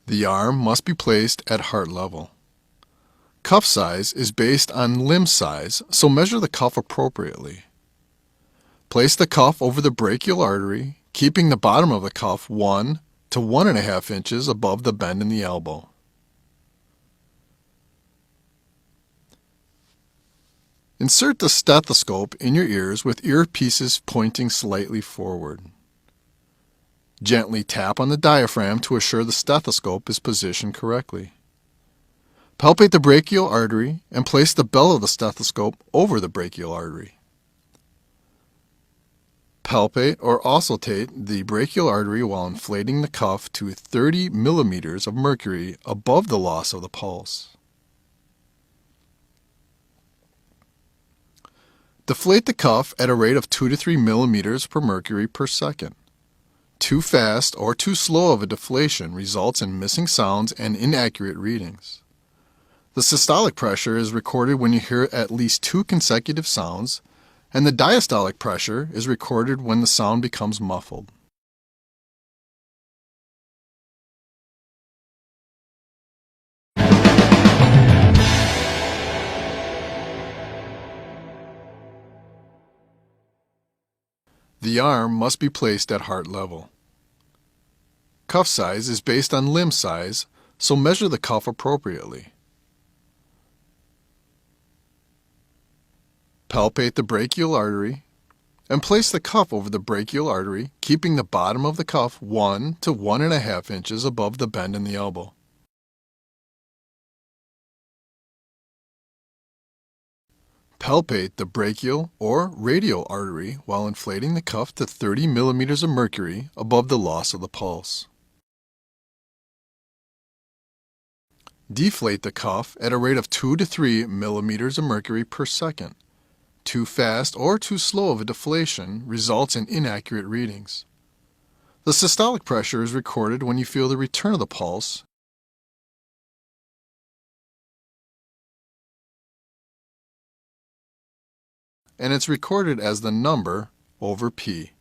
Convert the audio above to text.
The arm must be placed at heart level. Cuff size is based on limb size, so measure the cuff appropriately. Place the cuff over the brachial artery, keeping the bottom of the cuff 1 to 1.5 inches above the bend in the elbow. Insert the stethoscope in your ears with earpieces pointing slightly forward. Gently tap on the diaphragm to assure the stethoscope is positioned correctly. Palpate the brachial artery and place the bell of the stethoscope over the brachial artery. Palpate or auscultate the brachial artery while inflating the cuff to 30 millimeters of mercury above the loss of the pulse. Deflate the cuff at a rate of 2 to 3 millimeters per mercury per second. Too fast or too slow of a deflation results in missing sounds and inaccurate readings. The systolic pressure is recorded when you hear at least 2 consecutive sounds, and the diastolic pressure is recorded when the sound becomes muffled. The arm must be placed at heart level. Cuff size is based on limb size, so measure the cuff appropriately. Palpate the brachial artery and place the cuff over the brachial artery, keeping the bottom of the cuff 1 to 1.5 inches above the bend in the elbow. Palpate the brachial or radial artery while inflating the cuff to 30 millimeters of mercury above the loss of the pulse. Deflate the cuff at a rate of 2 to 3 millimeters of mercury per second. Too fast or too slow of a deflation results in inaccurate readings. The systolic pressure is recorded when you feel the return of the pulse, and it's recorded as the number over P.